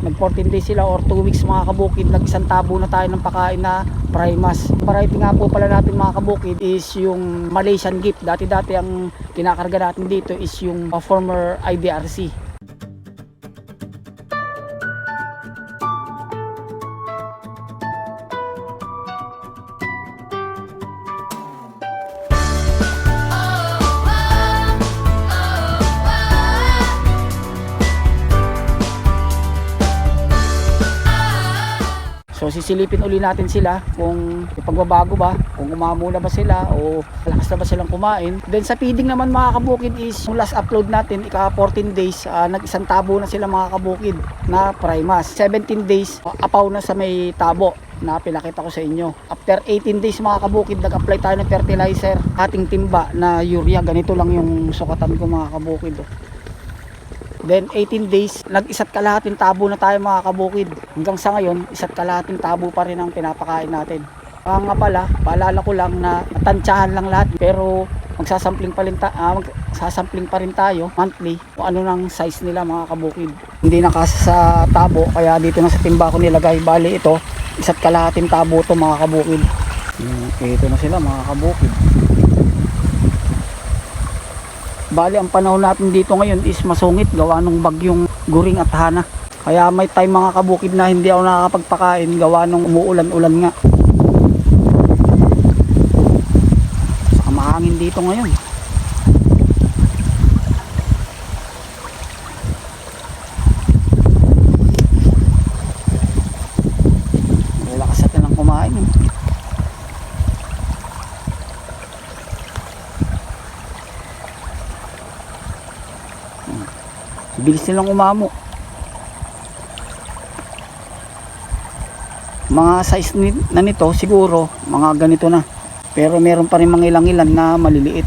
nag 14 days sila or 2 weeks mga kabukid, nag isang tabo na tayo ng pakain na Primas. Variety nga po pala natin mga kabukid is yung Malaysian gift. Dati ang kinakarga natin dito is yung former IDRC. So sisilipin uli natin sila kung pagbabago ba, kung umamuna ba sila o malakas na ba silang kumain. Then sa feeding naman mga kabukid is yung last upload natin, ika 14 days, nag-isang tabo na sila mga kabukid na Primas. 17 days, apaw na sa may tabo na pinakita ko sa inyo. After 18 days mga kabukid, nag-apply tayo ng fertilizer, ating timba na urea. Ganito lang yung sukatan ko mga kabukid. Then 18 days, nag-isa't kalahating tabo na tayo mga kabukid. Hanggang sa ngayon, isa't kalahating tabo pa rin ang pinapakain natin. Nga pala, paalala ko lang na tansyahan lang lahat. Pero magsasampling pa rin tayo monthly kung ano ng size nila mga kabukid. Hindi na kasi sa tabo, kaya dito na sa timba ko nilagay. Bali ito, isa't kalahating tabo to mga kabukid. Ito na sila mga kabukid. Bali ang panahon natin dito ngayon is masungit gawa ng bagyong Guring at Hana. Kaya may time mga kabukid na hindi ako nakakapagpakain gawa ng umuulan-ulan nga. Saka mahangin dito ngayon. Malakas natin ang kumain. Bilis nilang umamo. Mga size na nito siguro mga ganito na. Pero meron pa rin mga ilang-ilan na maliliit.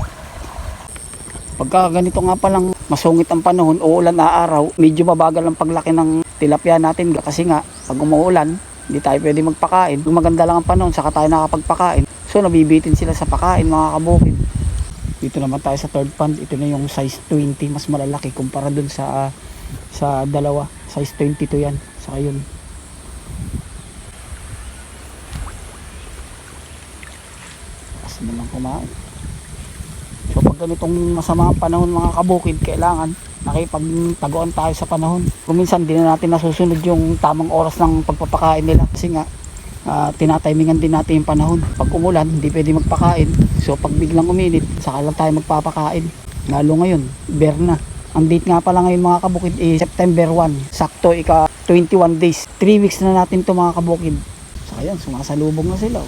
Pagka ganito nga palang masungit ang panahon, uulan na araw, medyo mabagal ang paglaki ng tilapia natin kasi nga pag umuulan, hindi tayo pwede magpakain. Kung maganda lang ang panahon, saka tayo nakapagpakain. So nabibitin sila sa pakain mga kabukid. Dito naman tayo sa third pond. Ito na yung size 20, mas malalaki kumpara dun sa dalawa. Size 22 yan. Saka yun. Kasi naman kumain. So pag ganitong masama ang panahon mga kabukid, kailangan nakipagtaguan tayo sa panahon. Kung minsan di na natin nasusunod yung tamang oras ng pagpapakain nila. Kasi nga tinatimingan din natin yung panahon. Pag umulan, hindi pwede magpakain. So pag biglang uminit, saka lang tayo magpapakain. Lalo ngayon, bear na. Ang date nga pala ngayon mga kabukid is September 1. Sakto, ika 21 days. 3 weeks na natin to mga kabukid. Saka yan, sumasalubong na sila.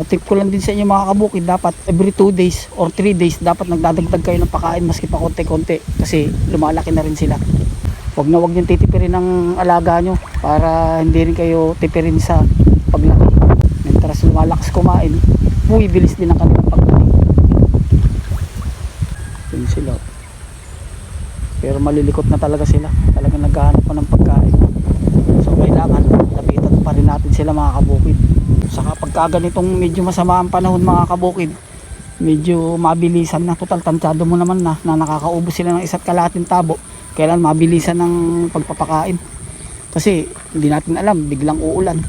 Tip ko lang din sa inyo mga kabukid, dapat every 2 days or 3 days dapat nagdadagdag kayo ng pakain maski pa konti-konti kasi lumalaki na rin sila. Huwag na huwag nyo titipirin ng alaga nyo para hindi rin kayo tipirin sa paglaki. Mientras lumalakas kumain, bilis din ang kanilang paglaki. Yun sila. Pero malilikot na talaga sila. Talagang naghahanap pa ng pagkain. So kailangan lapitan pa rin natin sila mga kabukid. Saka pagka ganitong medyo masama ang panahon mga kabukid, medyo mabilisan na. Total tansyado mo naman na nakakaubos sila ng isa't kalahating tabo. Kailan mabilisan ng pagpapakain kasi hindi natin alam, biglang uulan.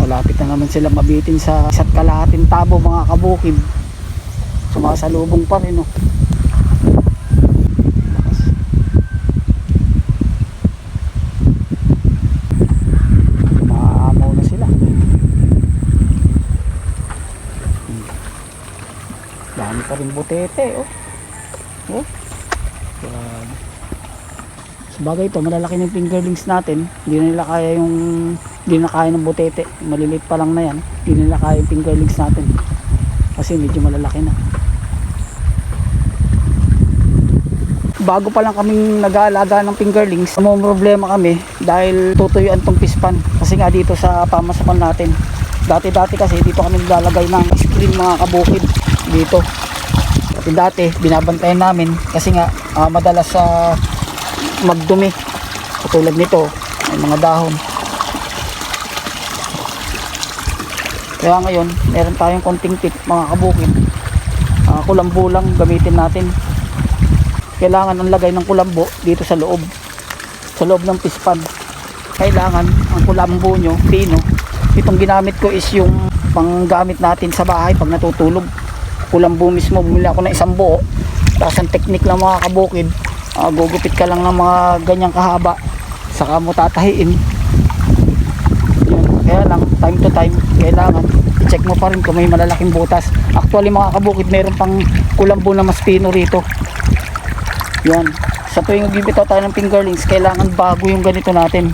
Malapit na naman sila mabitin sa isa't kalahating tabo mga kabukid. Sumasalubong pa rin maamaw na sila. Dami pa rin butete oh. Grabe. Sabagay ito, malalaki ng fingerlings natin. Hindi na kaya ng butete. Maliliit pa lang na yan. Hindi nila kaya yung fingerlings natin. Kasi medyo malalaki na. bago pa lang kaming nag-aalaga ng fingerlings, problema kami dahil tutuyuan tong pispan. Kasi nga dito sa pamasapan natin, dati kasi dito kami naglalagay ng screen mga kabukid dito. Dati binabantayan namin kasi nga madalas sa magdumi, katulad nito may mga dahon. Kaya ngayon meron tayong konting tip mga kabukid, kulambo lang gamitin natin. Kailangan ang lagay ng kulambo dito sa loob ng pispan. Kailangan ang kulambo nyo pino. Itong ginamit ko is yung panggamit natin sa bahay pag natutulog. Kulambo mismo, bumili ako ng isang buo. Tapos ang technique lang mga kabukid, gugupit ka lang ng mga ganyang kahaba, saka mo tatahiin. Kaya lang time to time kailangan i-check mo pa rin kung may malalaking butas. Actually mga kabukid, meron pang kulambo na mas pino rito. Yan, sa tuwing magbibitaw tayo ng fingerlings, kailangan bago yung ganito natin.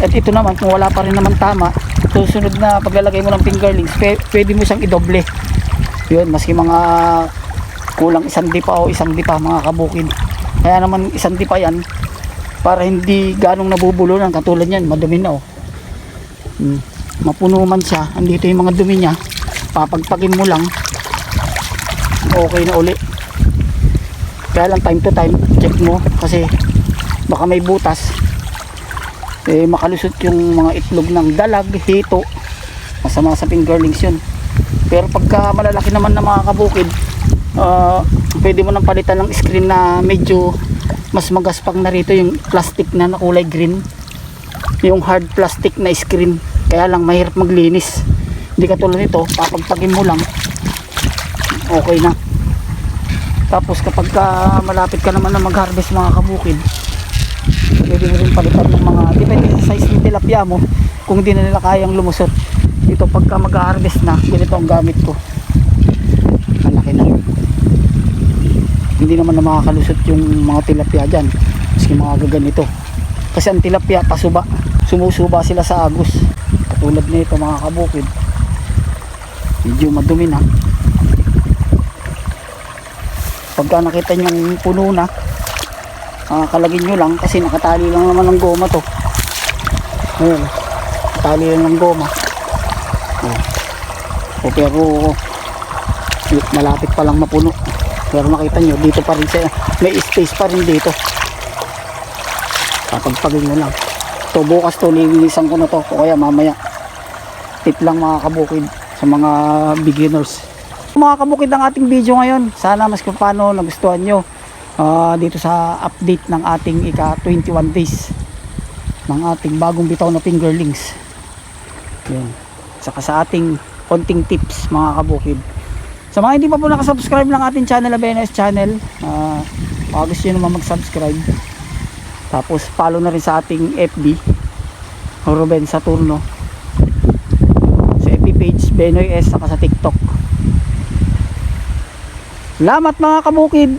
At ito naman, kung wala pa rin naman tama, susunod na paglalagay mo ng fingerlings, pwede mo siyang idoble. Yun, maski mga kulang isang dipa o isang dipa mga kabukid. Kaya naman isang dipa yan, para hindi ganong nabubulunan. Katulad yan, madumi na oh. Mapuno man siya, andito yung mga dumi niya, papagpagin mo lang, okay na uli. Kaya lang time to time check mo, kasi baka may butas, makalusot yung mga itlog ng dalag, hito, masama sa fingerlings yun. Pero pagka malalaki naman na mga kabukid, pwede mo nang palitan ng screen na medyo mas magaspang na rito, yung plastic na kulay green, yung hard plastic na screen. Kaya lang mahirap maglinis, hindi katulad nito, papagpagin mo lang, okay na. Tapos kapag malapit ka naman na mag-harvest mga kabukid, pwede mo rin palitan ng mga, depende sa size ng tilapia mo, kung hindi na nila kayang lumusot. Ito pagka mag-harvest na, ganito ang gamit ko, malaki na. Hindi naman na makakalusot yung mga tilapia dyan, maski mga gaganito. Kasi ang tilapia pasuba, sumusuba sila sa agos. Katulad nito mga kabukid, medyo madumi na. Pagka nakita nyo puno na, kalagin nyo lang, kasi nakatali lang naman ng goma to. Ayan, nakatali lang ng goma. Pero malapit pa lang mapuno. Pero makita nyo dito pa rin siya, may space pa rin dito. Kapagpagin nyo lang. So bukas to lilinisan ko na to, o kaya mamaya. Tip lang mga kabukid sa mga beginners. Mga kabukid ng ating video ngayon, sana mas kung paano nagustuhan nyo dito sa update ng ating ika 21 days ng ating bagong bitaw na fingerlings. Yun. Saka sa ating konting tips mga kabukid. Sa mga hindi pa po nakasubscribe ng ating channel, ABNS channel, baka gusto nyo naman mag-subscribe. Tapos follow na rin sa ating FB, Ruben Saturno, sa FB page Benoy S, saka sa TikTok. Salamat mga kabukid.